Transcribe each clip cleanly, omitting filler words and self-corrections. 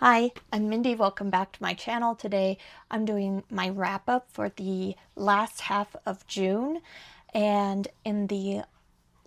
Hi, I'm Mindy. Welcome back to my channel. Today I'm doing my wrap up for the last half of June. And in the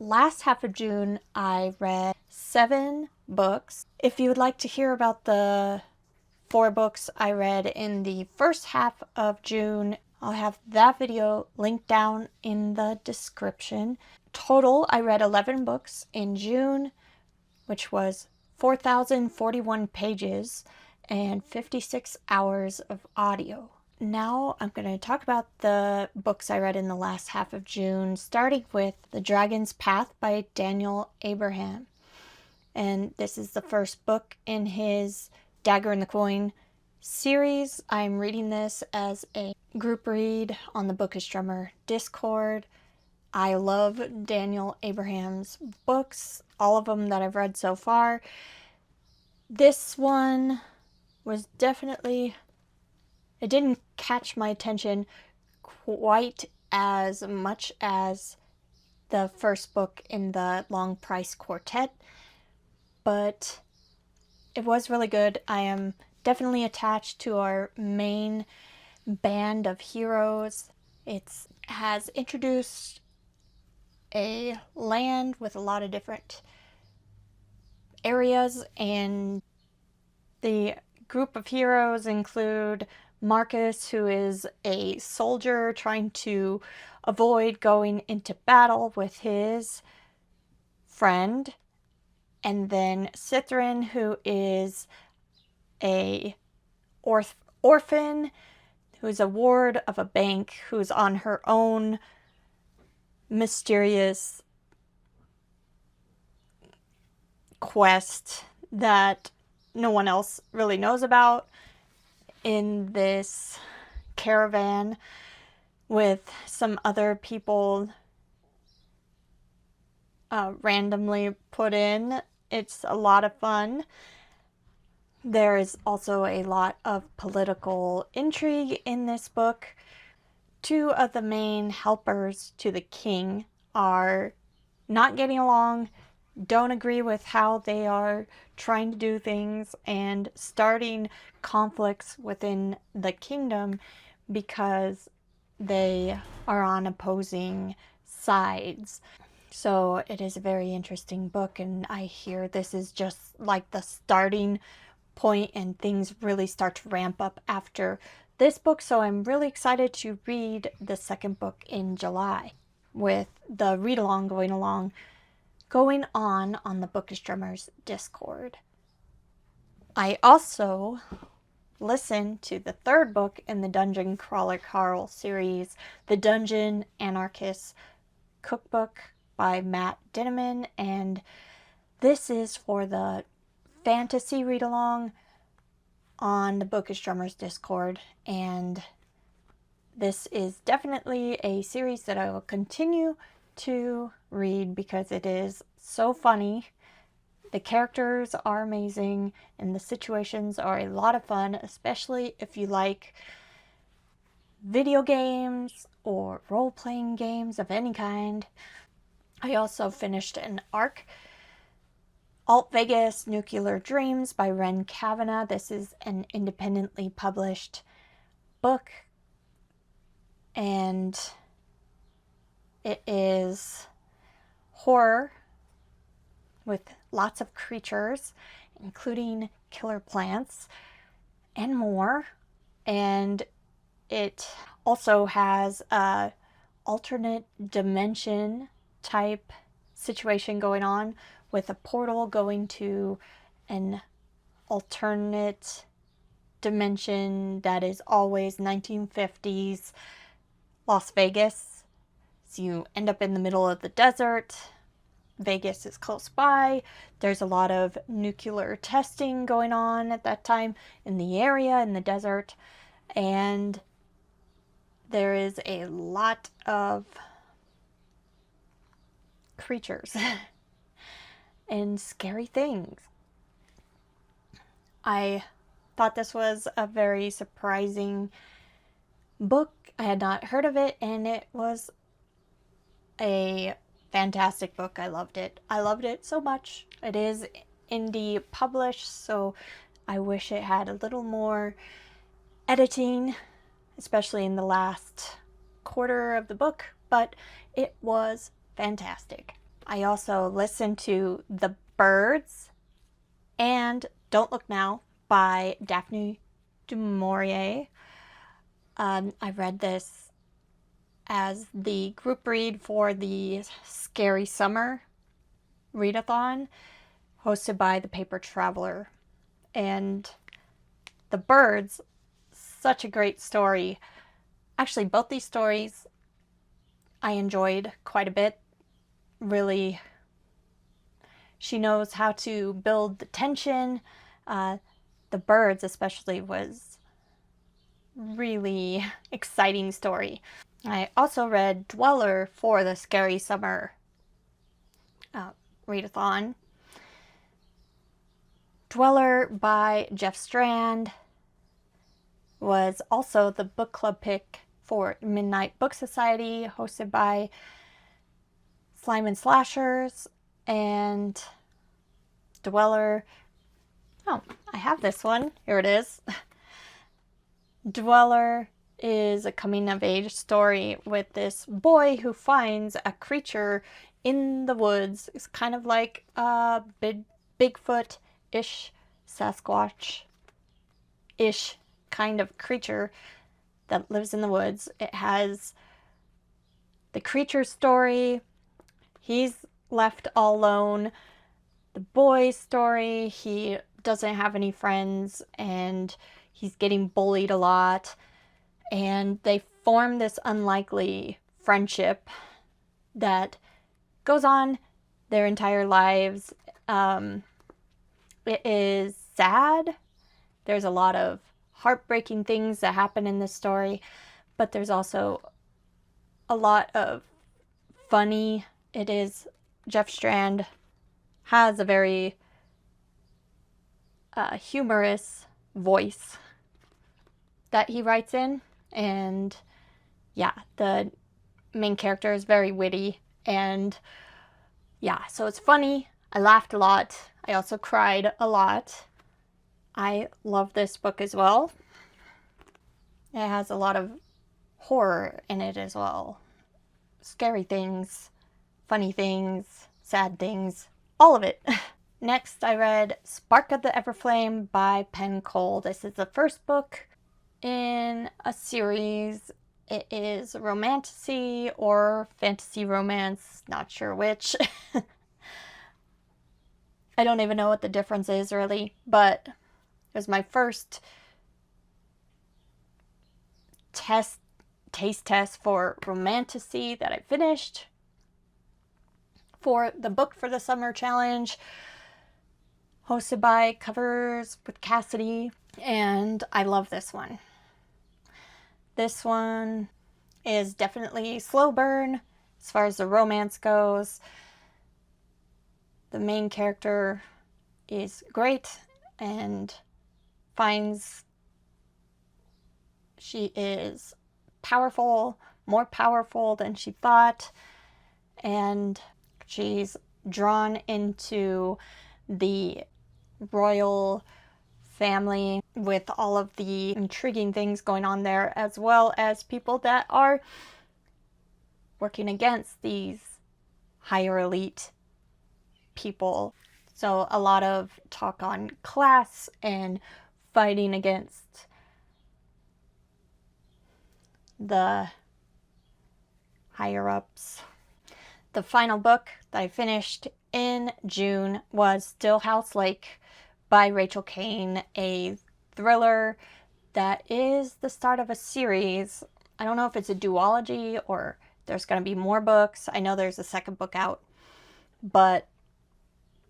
last half of June, I read 7 books. If you would like to hear about the 4 books I read in the first half of June, I'll have that video linked down in the description. Total, I read 11 books in June, which was 4,041 pages and 56 hours of audio. Now I'm going to talk about the books I read in the last half of June, starting with The Dragon's Path by Daniel Abraham. And this is the first book in his Dagger and the Coin series. I'm reading this as a group read on the Bookish Drummer Discord. I love Daniel Abraham's books, all of them that I've read so far. This one was definitely, it didn't catch my attention quite as much as the first book in the Long Price Quartet, but it was really good. I am definitely attached to our main band of heroes. It has introduced a land with a lot of different areas, and the group of heroes include Marcus, who is a soldier trying to avoid going into battle with his friend, and then Cithrin, who is a orphan who is a ward of a bank who's on her own mysterious quest that no one else really knows about in this caravan with some other people randomly put in. It's a lot of fun. There is also a lot of political intrigue in this book. 2 of the main helpers to the king are not getting along, don't agree with how they are trying to do things, and starting conflicts within the kingdom because they are on opposing sides. So it is a very interesting book, and I hear this is just like the starting point and things really start to ramp up after this book. So I'm really excited to read the second book in July with the read along going on the Bookish Drummers Discord. I also listened to the third book in the Dungeon Crawler Carl series, The Dungeon Anarchist Cookbook by Matt Dinneman, and this is for the fantasy read along on the Bookish Drummers Discord, and this is definitely a series that I will continue to read because it is so funny. The characters are amazing and the situations are a lot of fun, especially if you like video games or role-playing games of any kind. I also finished an arc, Alt Vegas Nuclear Dreams by Ren Kavanagh. This is an independently published book, and it is horror with lots of creatures, including killer plants and more. And it also has a alternate dimension type situation going on with a portal going to an alternate dimension that is always 1950s Las Vegas. So you end up in the middle of the desert. Vegas is close by. There's a lot of nuclear testing going on at that time in the area, in the desert. And there is a lot of creatures and scary things. I thought this was a very surprising book. I had not heard of it, and it was a fantastic book. I loved it. I loved it so much. It is indie published, so I wish it had a little more editing, especially in the last quarter of the book, but it was fantastic. I also listened to The Birds and Don't Look Now by Daphne du Maurier. I read this as the group read for the Scary Summer Readathon, hosted by the Paper Traveler. And The Birds, such a great story. Actually, both these stories I enjoyed quite a bit. Really, she knows how to build the tension. The Birds especially was really exciting story. I also read Dweller for the Scary Summer Readathon. Dweller by Jeff Strand was also the book club pick for Midnight Book Society, hosted by Slime and Slashers. And Dweller, oh, I have this one. Here it is. Dweller is a coming-of-age story with this boy who finds a creature in the woods. It's kind of like a Bigfoot-ish, Sasquatch-ish kind of creature that lives in the woods. It has the creature story. He's left all alone. The boy's story. He doesn't have any friends and he's getting bullied a lot. And they form this unlikely friendship that goes on their entire lives. It is sad. There's a lot of heartbreaking things that happen in this story, but there's also a lot of funny. It is, Jeff Strand has a very humorous voice that he writes in, and yeah, the main character is very witty, and yeah, so it's funny. I laughed a lot. I also cried a lot. I love this book as well. It has a lot of horror in it as well. Scary things, funny things, sad things, all of it. Next, I read Spark of the Everflame by Penn Cole. This is the first book in a series. It is romantasy or fantasy romance, not sure which. I don't even know what the difference is really, but it was my first taste test for romantasy that I finished for the book for the summer challenge, hosted by Covers with Cassidy, and I love this one. This one is definitely slow burn as far as the romance goes. The main character is great and finds she is powerful, more powerful than she thought, and she's drawn into the royal family with all of the intriguing things going on there, as well as people that are working against these higher elite people. So a lot of talk on class and fighting against the higher ups. The final book that I finished in June was Still House Lake by Rachel Kane, a thriller that is the start of a series. I don't know if it's a duology or there's going to be more books. I know there's a second book out, but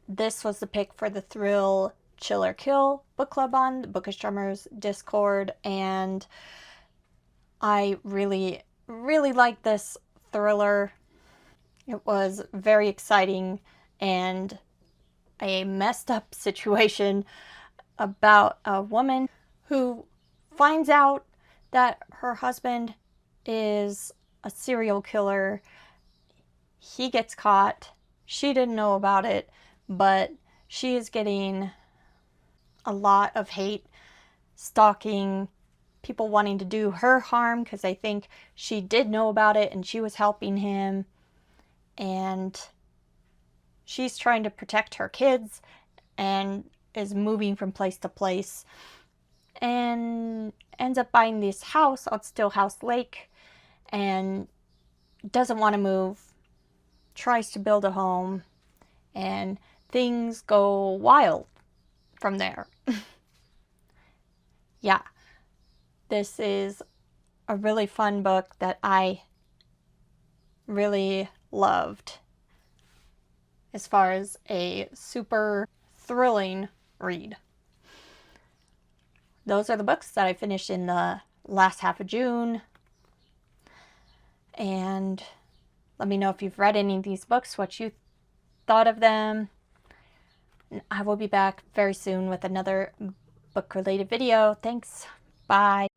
this was the pick for the Thrill Chill or Kill book club on the Bookish Drummers Discord, and I really liked this thriller. It was very exciting and a messed up situation about a woman who finds out that her husband is a serial killer. He gets caught. She didn't know about it, but she is getting a lot of hate, stalking, people wanting to do her harm because they think she did know about it and she was helping him. And she's trying to protect her kids and is moving from place to place and ends up buying this house on Stillhouse Lake and doesn't want to move, tries to build a home, and things go wild from there. Yeah, this is a really fun book that I really loved as far as a super thrilling read. Those are the books that I finished in the last half of June. And let me know if you've read any of these books, what you thought of them. I will be back very soon with another book-related video. Thanks. Bye.